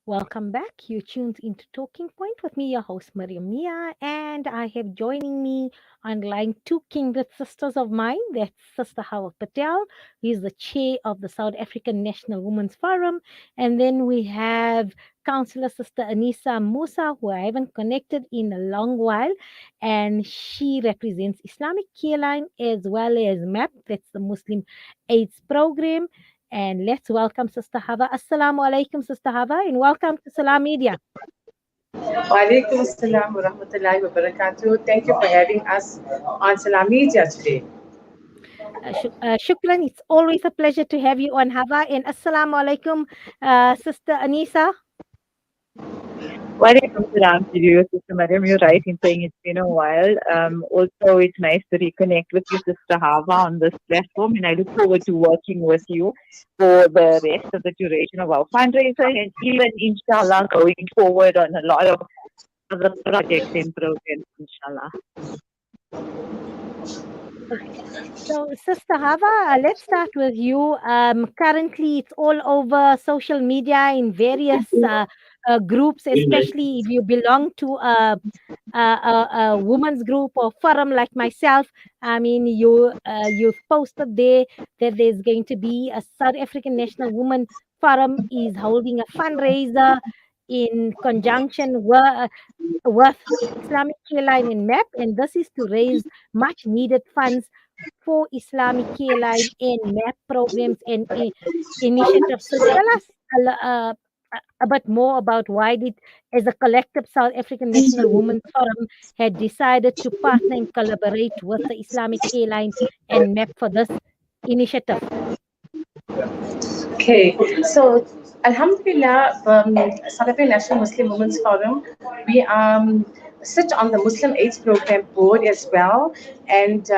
Welcome back. You tuned into Talking Point with me, your host, Mariam Mia, and I have joining me on line two kindred sisters of mine. That's Sister Hawa Patel, who is the chair of the South African National Women's Forum. And then we have Councillor Sister Aneesa Moosa, who I haven't connected in a long while, and she represents Islamic Care Line as well as MAP, that's the Muslim Aids Program. And let's welcome Sister Hawa. Assalamu alaikum, Sister Hawa, and welcome to Salam Media. Walaikum assalam wa rahmatullahi wa barakatuh. Thank you for having us on Salam Media today. Shukran. It's always a pleasure to have you on, Hawa. And Assalamu alaikum, Sister Aneesa. Welcome to you, Sister Mariam. You're right in saying it's been a while. Also, it's nice to reconnect with you, Sister Hawa, on this platform, and I look forward to working with you for the rest of the duration of our fundraiser and even, inshallah, going forward on a lot of other projects and programs, inshallah. Okay. So, Sister Hawa, let's start with you. Currently, it's all over social media in various groups, especially if you belong to a women's group or forum like myself. I mean, you've posted there that there's going to be a South African National Women Forum is holding a fundraiser in conjunction with Islamic Care Line in MAP, and this is to raise much needed funds for Islamic Care Line and MAP programs and initiatives. So tell us a bit more about why did, as a collective, South African National Women's Forum had decided to partner and collaborate with the Islamic Care Line and MAP for this initiative. Okay, so Alhamdulillah, South African National Muslim Women's Forum, we sit on the Muslim Aids Program board as well. And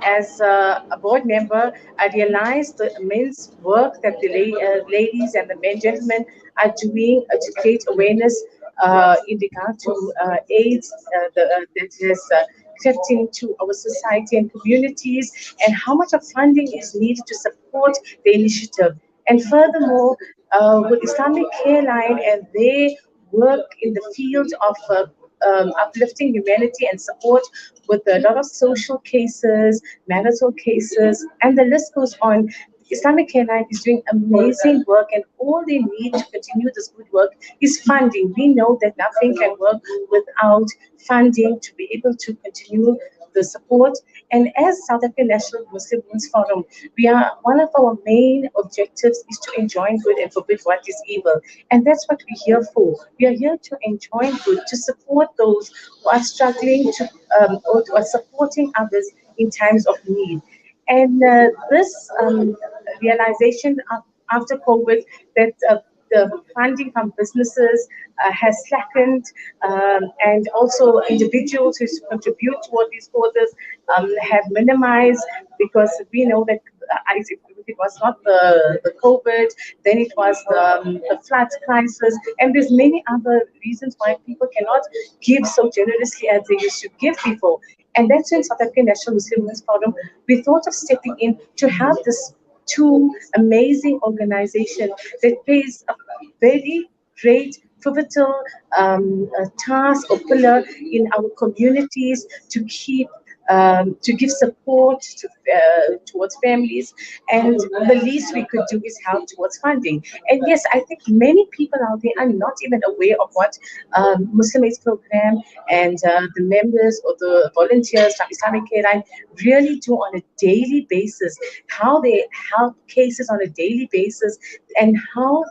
as a board member, I realized the immense work that the ladies and the gentlemen are doing to create awareness in regard to AIDS that is affecting to our society and communities, and how much of funding is needed to support the initiative. And furthermore, with Islamic Care Line and they work in the field of uplifting humanity and support with a lot of social cases, marital cases, and the list goes on. Islamic Care Line is doing amazing work, and all they need to continue this good work is funding. We know that nothing can work without funding to be able to continue the support. And as South African National Muslim Women's Forum, we are one of our main objectives is to enjoin good and forbid what is evil. And that's what we're here for. We are here to enjoin good, to support those who are struggling to or who are supporting others in times of need. And this realization after COVID that the funding from businesses has slackened, and also individuals who contribute toward these causes have minimized, because we know that if it was not the COVID, then it was the flood crisis, and there's many other reasons why people cannot give so generously as they used to give before. And that's when South African National Muslim Women's Forum, we thought of stepping in to have this two amazing organizations that plays a very great pivotal task or pillar in our communities to keep to give support towards families, and the least we could do is help towards funding. And yes, I think many people out there are not even aware of what Muslim Aids Program and the members or the volunteers from Islamic Care Line really do on a daily basis, how they help cases on a daily basis, and how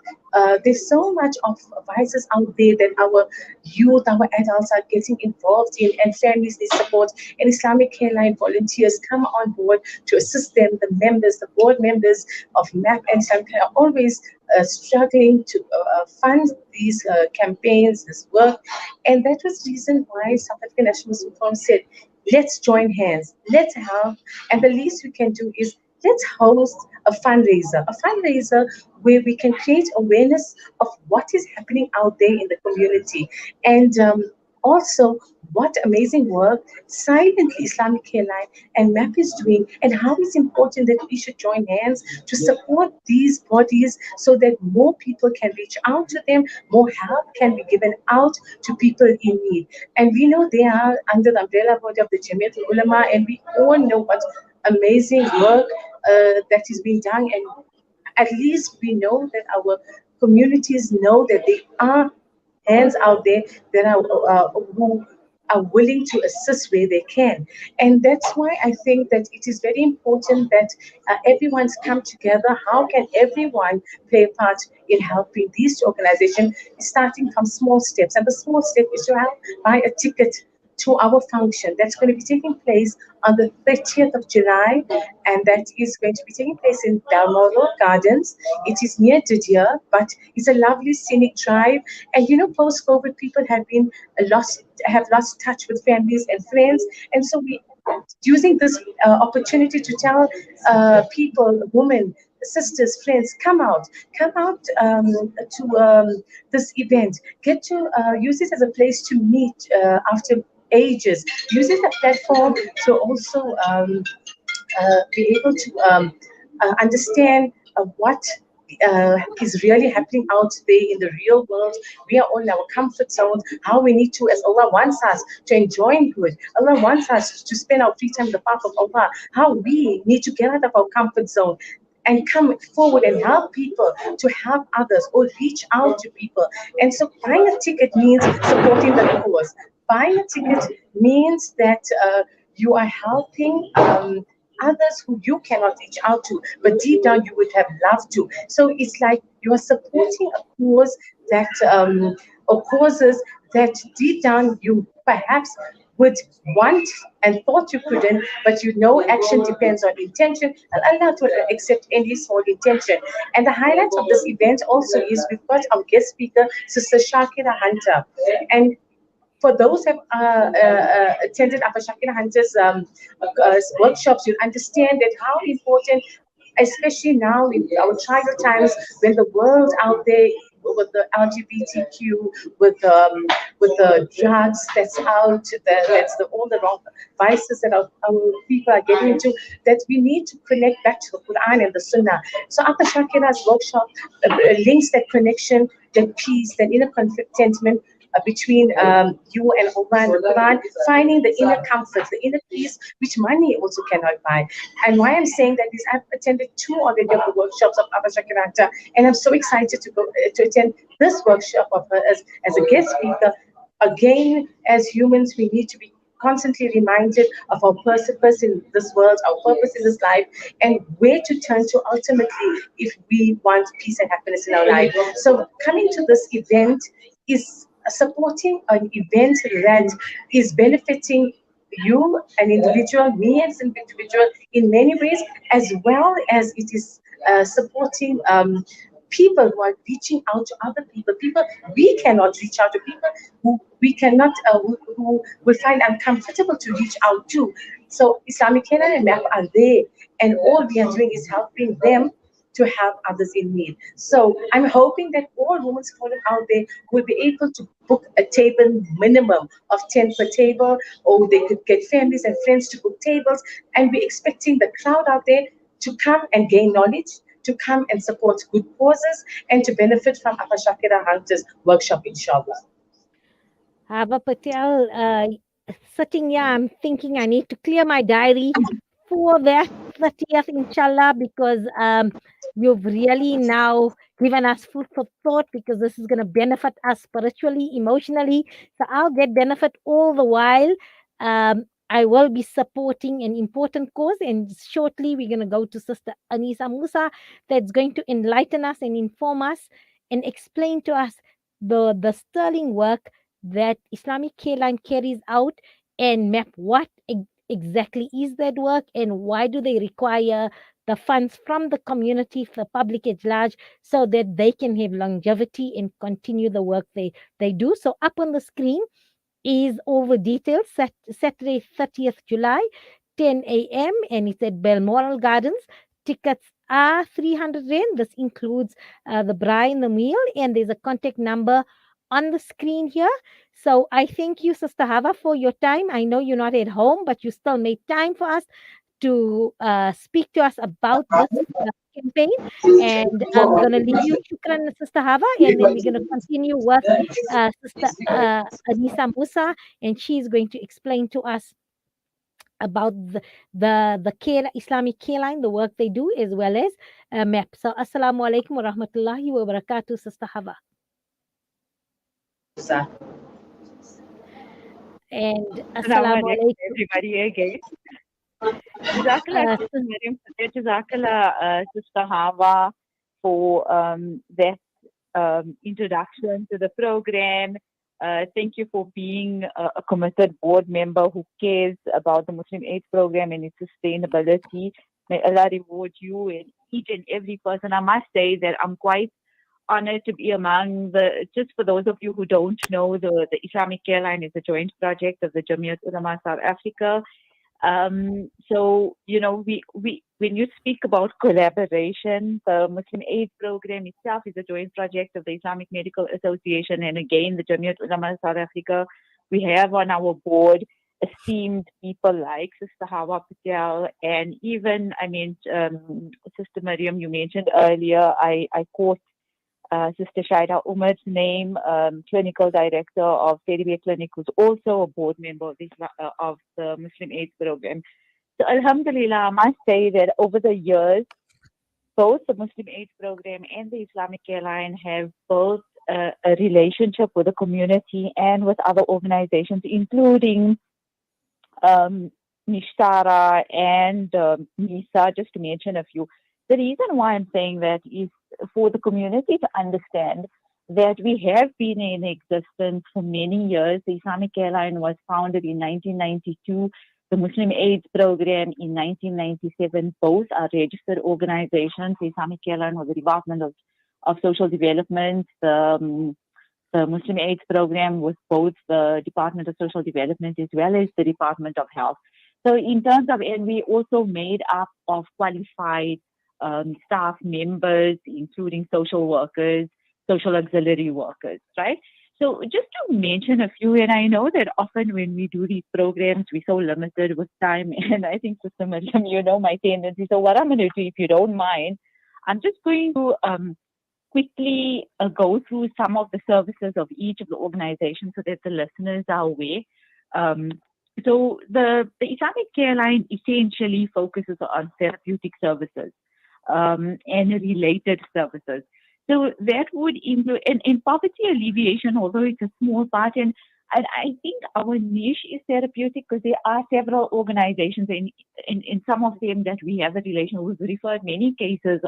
there's so much of vices out there that our youth, our adults are getting involved in, and families need support. And Islamic Care Line volunteers come on board to assist them. The members, the board members of MAP and Islamic Care are always struggling to fund these campaigns, this work. And that was the reason why South African National Muslim Forum said, let's join hands, let's help. And the least we can do is let's host a fundraiser where we can create awareness of what is happening out there in the community. And Also, what amazing work silently Islamic Airline and MAP is doing, and how it's important that we should join hands to support these bodies so that more people can reach out to them, more help can be given out to people in need. And we know they are under the umbrella body of the Jamiat Ulama, and we all know what amazing work that is being done. And at least we know that our communities know that they are hands out there that are who are willing to assist where they can. And that's why I think that it is very important that everyone's come together. How can everyone play a part in helping these organizations, starting from small steps? And the small step is to help buy a ticket to our function that's going to be taking place on the 30th of July, and that is going to be taking place in Balmoral Gardens. It is near Didier, but it's a lovely scenic drive. And you know, post COVID, people have been lost touch with families and friends, and so we using this opportunity to tell people, women, sisters, friends, come out to this event. Get to use it as a place to meet after ages. Use it as a platform to also be able to understand what is really happening out there in the real world. We are all in our comfort zones. How we need to, as Allah wants us to enjoy good. Allah wants us to spend our free time in the path of Allah. How we need to get out of our comfort zone and come forward and help people to help others or reach out to people. And so buying a ticket means supporting the cause. Buying a ticket means that you are helping others who you cannot reach out to, but deep down you would have loved to. So it's like you are supporting a cause that, or causes that deep down you perhaps would want and thought you couldn't, but you know action depends on intention, and Allah will accept any small intention. And the highlight of this event also is we've got our guest speaker, Sister Shakira Hunter. And for those who have attended Abba Shakira Hunter's workshops, you'll understand that how important, especially now in our tribal times, when the world out there with the LGBTQ, with the drugs that's out, that's all the wrong vices that our people are getting into, that we need to connect back to the Quran and the Sunnah. So Abba Shakira's workshop links that connection, that peace, that inner contentment between you and Allah and the Quran, finding the inner comfort, the inner peace, which money also cannot buy. And why I'm saying that is I've attended two already of the workshops of Abba Shakirata, and I'm so excited to go to attend this workshop of her as a guest speaker. Again, as humans, we need to be constantly reminded of our purpose in this world, our purpose in this life, and where to turn to ultimately if we want peace and happiness in our life. So coming to this event is supporting an event that is benefiting you, an individual, me as an individual, in many ways, as well as it is supporting people who are reaching out to other people, people we cannot reach out to, people who we cannot, who will find uncomfortable to reach out to. So Islamic Kenya and MAP are there, and all we are doing is helping them to help others in need. So I'm hoping that all women's forum out there will be able to book a table minimum of 10 per table, or they could get families and friends to book tables, and we're expecting the crowd out there to come and gain knowledge, to come and support good causes, and to benefit from Abba Shakira Hunter's workshop, inshallah. Hawa Patel, sitting here, I'm thinking I need to clear my diary for that 30th, inshallah, because you've really now given us food for thought, because this is going to benefit us spiritually, emotionally. So I'll get benefit all the while. I will be supporting an important cause, and shortly we're going to go to Sister Aneesa Moosa, that's going to enlighten us and inform us and explain to us the sterling work that Islamic Care Line carries out, and map what exactly is that work and why do they require the funds from the community, the public at large, so that they can have longevity and continue the work they do. So up on the screen is all the details. Saturday 30th July, 10 a.m. and it's at Balmoral Gardens. Tickets are 300 Rand. This includes the braai and the meal, and there's a contact number on the screen here. So I thank you, Sister Hava, for your time. I know you're not at home, but you still made time for us to speak to us about this campaign. And I'm going to leave you, Shukran, Sister Hava, and then we're going to continue with Sister Aneesa Moosa, and she's going to explain to us about the care, Islamic care line, the work they do, as well as MAP. So, Assalamu alaikum wa rahmatullahi wa barakatuh, Sister Hava. And Assalamu Assalamu alaikum, alaikum. everybody again. Jazakallah, Sister Mariam, Jazakallah, Sister Hawa, for that introduction to the program. Thank you for being a committed board member who cares about the Muslim AIDS program and its sustainability. May Allah reward you and each and every person. I must say that I'm quite honored to be among just for those of you who don't know, the Islamic Care Line is a joint project of the Jamiat Ulama South Africa. So, when you speak about collaboration, the Muslim Aids Program itself is a joint project of the Islamic Medical Association and again, the Jamiat Ulama South Africa. We have on our board esteemed people like Sister Hawa Patel and even, Sister Mariam, you mentioned earlier, I caught Sister Shaida Umar's name, clinical director of Teddy Clinic, who's also a board member of the Muslim Aids Program. So Alhamdulillah, I must say that over the years, both the Muslim Aids Program and the Islamic Care Line have built a relationship with the community and with other organizations, including Nishtara and NISA, just to mention a few. The reason why I'm saying that is for the community to understand that we have been in existence for many years. The Islamic Care Line was founded in 1992, the Muslim Aids Program in 1997. Both are registered organizations. The Islamic Care Line was the Department of Social Development. The Muslim Aids Program was both the Department of Social Development as well as the Department of Health. So in terms of, and we also made up of qualified staff members, including social workers, social auxiliary workers, right? So just to mention a few, and I know that often when we do these programs, we're so limited with time, and I think, Sister Mariam, you know my tendency. So what I'm going to do, if you don't mind, I'm just going to quickly go through some of the services of each of the organizations so that the listeners are aware. So the Islamic Care Line essentially focuses on therapeutic services and related services. So that would include, in poverty alleviation, although it's a small part, and I think our niche is therapeutic because there are several organizations in some of them that we have a relation with, referred many cases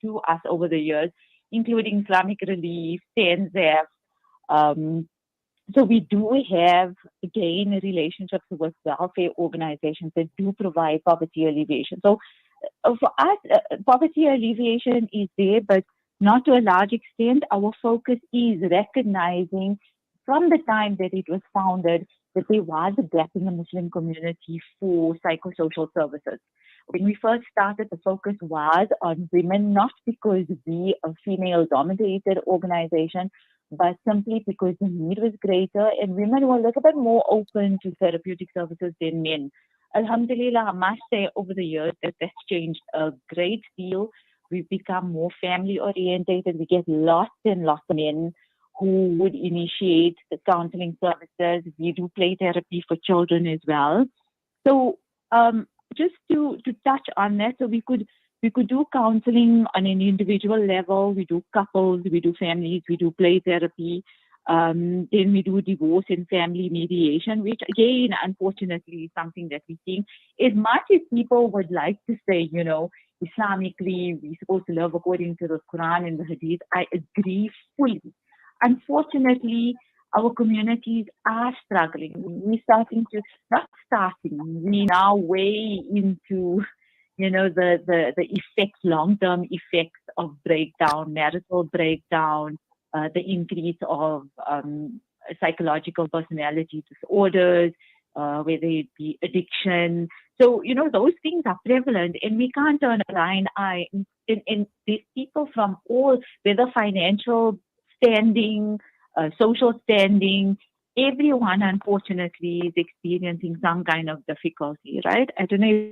to us over the years, including Islamic Relief, TANZAF. So we do have, again, relationships with welfare organizations that do provide poverty alleviation. So for us, poverty alleviation is there, but not to a large extent. Our focus is recognizing from the time that it was founded that there was a gap in the Muslim community for psychosocial services. When we first started, the focus was on women, not because we are a female-dominated organization, but simply because the need was greater and women were a little bit more open to therapeutic services than men. Alhamdulillah, I must say over the years that that's changed a great deal. We've become more family orientated. We get lots and lots of men who would initiate the counseling services. We do play therapy for children as well. So just to touch on that, so we could do counseling on an individual level. We do couples, we do families, we do play therapy. Then we do divorce and family mediation, which again, unfortunately, is something that we think, as much as people would like to say, Islamically, we're supposed to live according to the Quran and the Hadith. I agree fully. Unfortunately, our communities are struggling. We're we're now way into, the effects, long-term effects of breakdown, marital breakdown, the increase of psychological personality disorders, whether it be addiction. So, those things are prevalent and we can't turn a blind eye. And these people from all, whether financial standing, social standing. Everyone, unfortunately, is experiencing some kind of difficulty, right? I don't know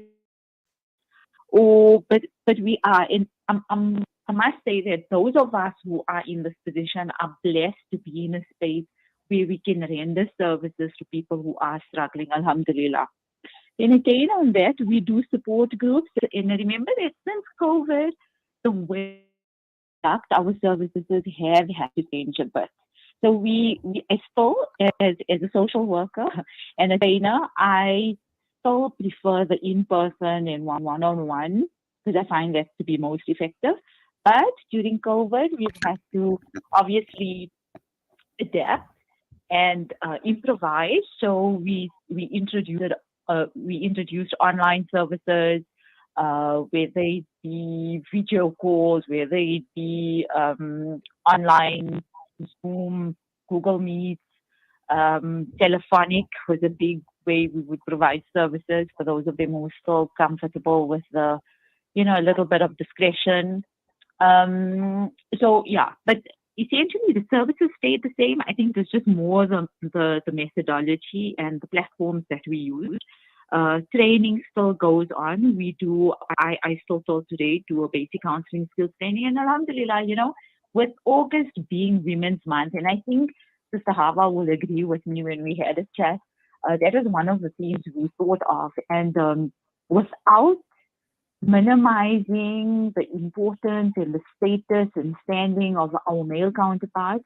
if but we are in. I must say that those of us who are in this position are blessed to be in a space where we can render services to people who are struggling. Alhamdulillah. And again, on that, we do support groups. And remember that since COVID, the way our services have had to change a bit. So I still, as a social worker and a trainer, I still prefer the in-person and one-on-one because I find that to be most effective. But during COVID, we've had to obviously adapt and improvise. So we introduced online services, whether it be video calls, whether it be online Zoom, Google Meet, telephonic was a big way we would provide services for those of them who are still comfortable with a little bit of discretion. So yeah, but essentially the services stayed the same. I think there's just more the methodology and the platforms that we use. Training still goes on. I still today do a basic counseling skills training, and alhamdulillah, with August being Women's Month, and I think Sister Hawa will agree with me when we had a chat. That was one of the things we thought of, and without minimizing the importance and the status and standing of our male counterparts,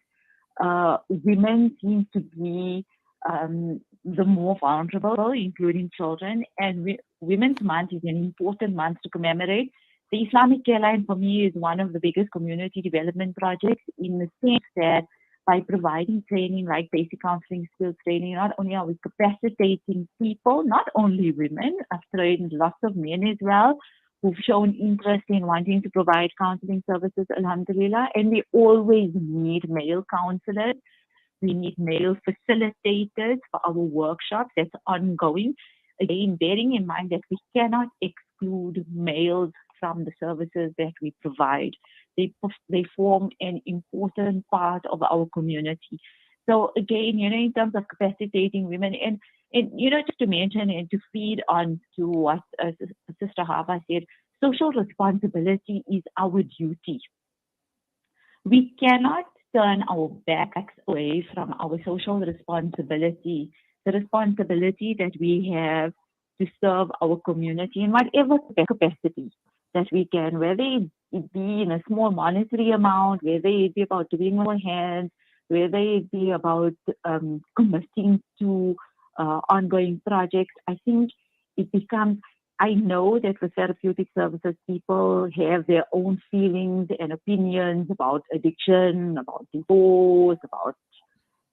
women seem to be the more vulnerable, including children. And Women's Month is an important month to commemorate. The Islamic Care Line for me is one of the biggest community development projects in the sense that by providing training like basic counseling skills training, not only are we capacitating people, not only women, I've trained lots of men as well who've shown interest in wanting to provide counseling services, alhamdulillah, and we always need male counselors. We need male facilitators for our workshops. That's ongoing. Again, bearing in mind that we cannot exclude males from the services that we provide. They form an important part of our community. So again, in terms of capacitating women, and just to mention and to feed on to what Sister Hawa said, social responsibility is our duty. We cannot turn our backs away from our social responsibility, the responsibility that we have to serve our community in whatever capacity that we can, whether it be in a small monetary amount, whether it be about doing our hands, whether it be about committing to ongoing projects. I think it becomes, I know that with therapeutic services, people have their own feelings and opinions about addiction, about divorce, about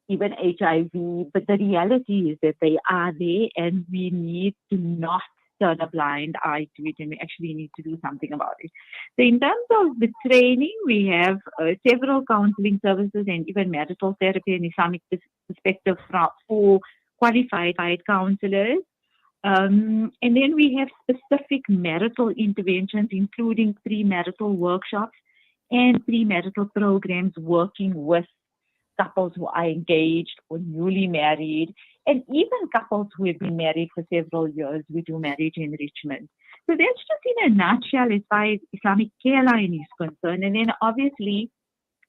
even HIV, but the reality is that they are there and we need to not turn a blind eye to it, and we actually need to do something about it. So in terms of the training, we have several counseling services and even marital therapy and Islamic perspective for qualified counselors. And then we have specific marital interventions, including premarital workshops and premarital programs working with couples who are engaged or newly married, and even couples who have been married for several years. We do marriage enrichment. So that's just in a nutshell as far as Islamic Care Line is concerned. And then obviously,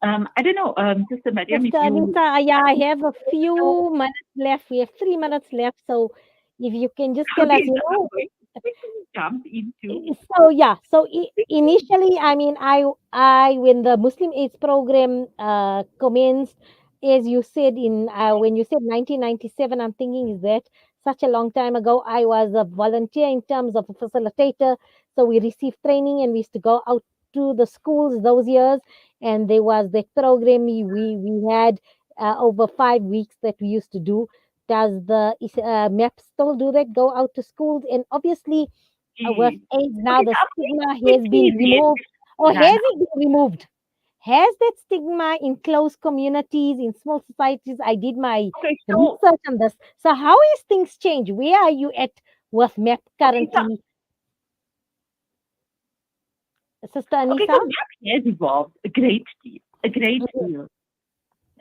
I don't know, Sister Mariam, Sister Aneesa, yeah, I have a few minutes left. We have 3 minutes left. So if you can just tell us, okay, so I'm going to quickly jump into. So yeah, so initially, I mean, I when the Muslim AIDS program commenced, as you said when you said 1997, I'm thinking, is that such a long time ago? I was a volunteer in terms of a facilitator, so we received training and we used to go out to the schools those years, and there was that program we had over 5 weeks that we used to do. Does the MAP still do that? Go out to schools, and obviously with AIDS now, Okay, the so I'm going stigma to has quickly been read removed. Or this has run. it been removed? Has that stigma in close communities, in small societies? I did my Okay, so research on this. So how is things change? Where are you at with MAP okay, so currently, Sister okay, so Aneesa? MAP has evolved a great deal, a great deal.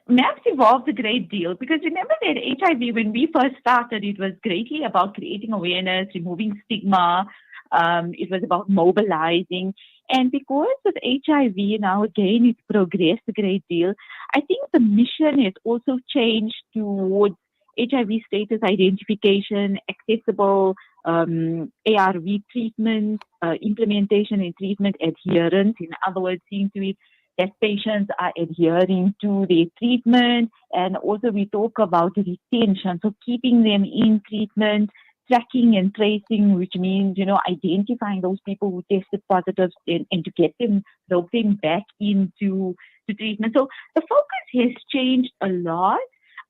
MAPS evolved a great deal because remember that HIV, when we first started, it was greatly about creating awareness, removing stigma. It was about mobilizing. And because of HIV now, again, it's progressed a great deal. I think the mission has also changed towards HIV status identification, accessible ARV treatment, implementation and treatment adherence. In other words, seeing to it that patients are adhering to their treatment. And also we talk about retention, so keeping them in treatment, tracking and tracing, which means, identifying those people who tested positive and to get them, rope them back into to treatment. So the focus has changed a lot,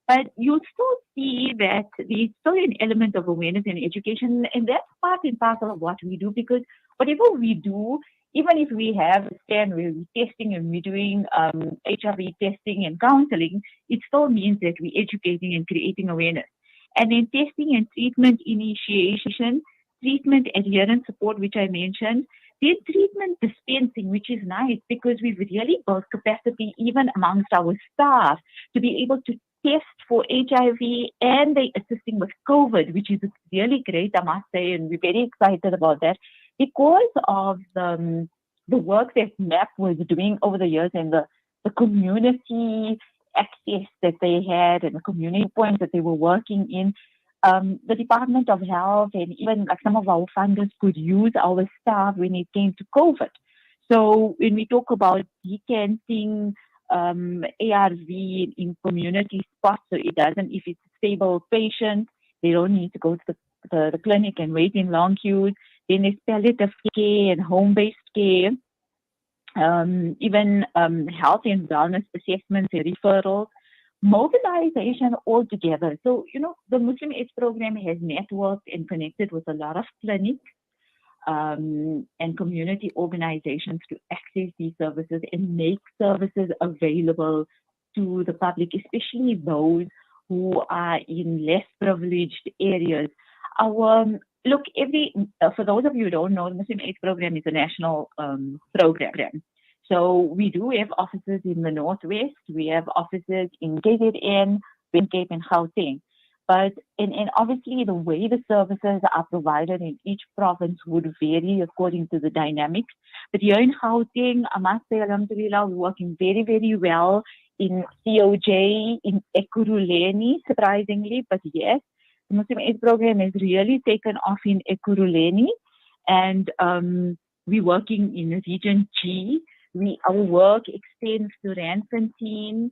but you'll still see that there's still an element of awareness and education, and that's part and parcel of what we do, because whatever we do, even if we have a stand where we're testing and we're doing HIV testing and counseling, it still means that we're educating and creating awareness. And then testing and treatment initiation, treatment adherence support, which I mentioned, then treatment dispensing, which is nice because we've really built capacity even amongst our staff to be able to test for HIV, and they assisting with COVID, which is really great, I must say, and we're very excited about that because of the work that MAP was doing over the years and the community access that they had and the community points that they were working in. The Department of Health and even like some of our funders could use our staff when it came to COVID. So when we talk about decanting ARV in community spots, so it doesn't, if it's a stable patient, they don't need to go to the clinic and wait in long queues. Then there's palliative care and home-based care, even health and wellness assessments and referrals, mobilization altogether. So, the Muslim AIDS Program has networked and connected with a lot of clinics and community organizations to access these services and make services available to the public, especially those who are in less privileged areas. Our look, for those of you who don't know, the Muslim AIDS Program is a national program. So we do have offices in the Northwest, we have offices in KZN, Western Cape, and Gauteng. But and obviously the way the services are provided in each province would vary according to the dynamics. But here in Gauteng, I must say, alhamdulillah, we're working very, very well in COJ, in Ekurhuleni, surprisingly. But yes, the Muslim AIDS Program has really taken off in Ekurhuleni, and we're working in Region G. Our work extends to Randfontein,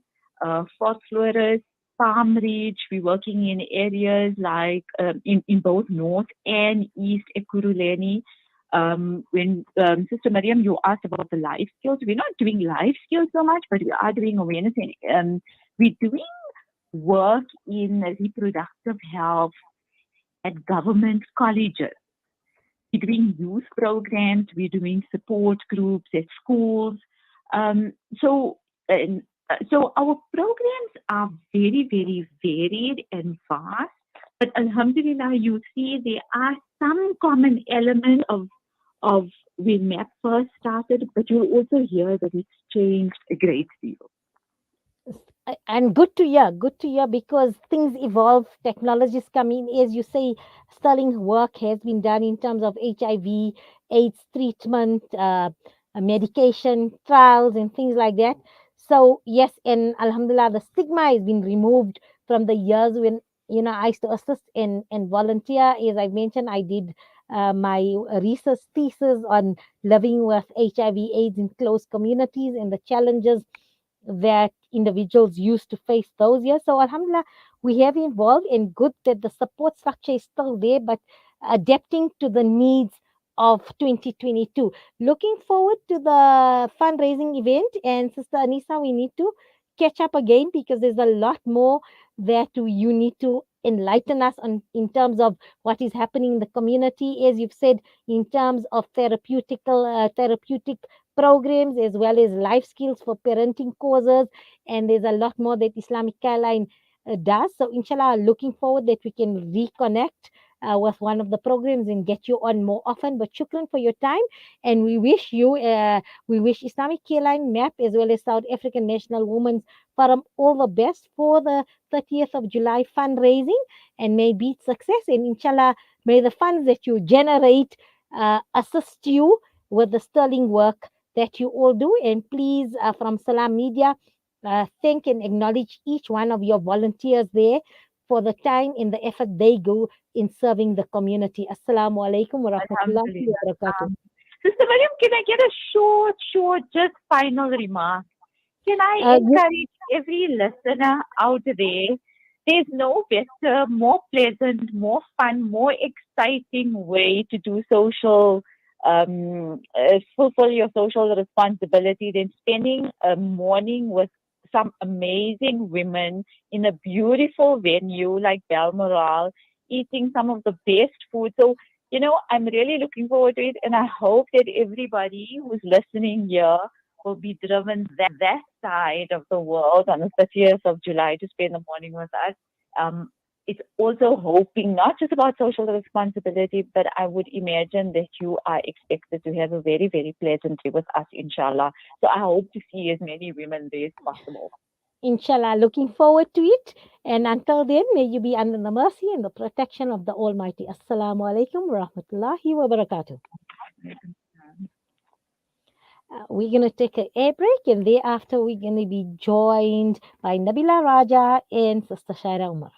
Fort Flores, Palm Ridge. We're working in areas like in both North and East Ekurhuleni. When Sister Mariam, you asked about the life skills, we're not doing life skills so much, but we are doing awareness, and we're doing work in reproductive health at government colleges. We're doing youth programs, we're doing support groups at schools. So our programs are very, very varied and vast. But alhamdulillah, you see there are some common elements of when MAP first started, but you'll also hear that it's changed a great deal. And good to hear, because things evolve, technologies come in. As you say, sterling work has been done in terms of HIV AIDS treatment, medication trials and things like that. So yes, and alhamdulillah, the stigma has been removed from the years when I used to assist and volunteer. As I mentioned, I did my research thesis on living with HIV AIDS in close communities and the challenges that individuals used to face those years. So Alhamdulillah, we have evolved, and good that the support structure is still there, but adapting to the needs of 2022. Looking forward to the fundraising event. And Sister Aneesa, we need to catch up again because there's a lot more that you need to enlighten us on in terms of what is happening in the community, as you've said, in terms of therapeutic programs as well as life skills for parenting causes. And there's a lot more that Islamic Care Line does. So, inshallah, looking forward that we can reconnect with one of the programs and get you on more often. But shukran for your time, and we wish Islamic Care Line MAP as well as South African National Women's Forum all the best for the 30th of July fundraising, and may be success. And inshallah, may the funds that you generate assist you with the sterling work that you all do. And please, from Salam Media, thank and acknowledge each one of your volunteers there for the time and the effort they go in serving the community. Assalamu alaikum wa rahmatullahi wa Alhamdulillah. barakatuh. Sister Mariam, can I get a short, just final remark? Can I You, encourage every listener out there? There's no better, more pleasant, more fun, more exciting way to do fulfill your social responsibility than spending a morning with some amazing women in a beautiful venue like Balmoral, eating some of the best food. So, I'm really looking forward to it, and I hope that everybody who's listening here will be driven that side of the world on the 30th of July to spend the morning with us. It's also hoping not just about social responsibility, but I would imagine that you are expected to have a very, very pleasant day with us, inshallah. So I hope to see as many women there as possible. inshallah, looking forward to it. And until then, may you be under the mercy and the protection of the Almighty. Assalamu alaikum wa rahmatullahi wa barakatuh. We're going to take an air break, and thereafter, we're going to be joined by Nabila Raja and Sister Shaira Umar.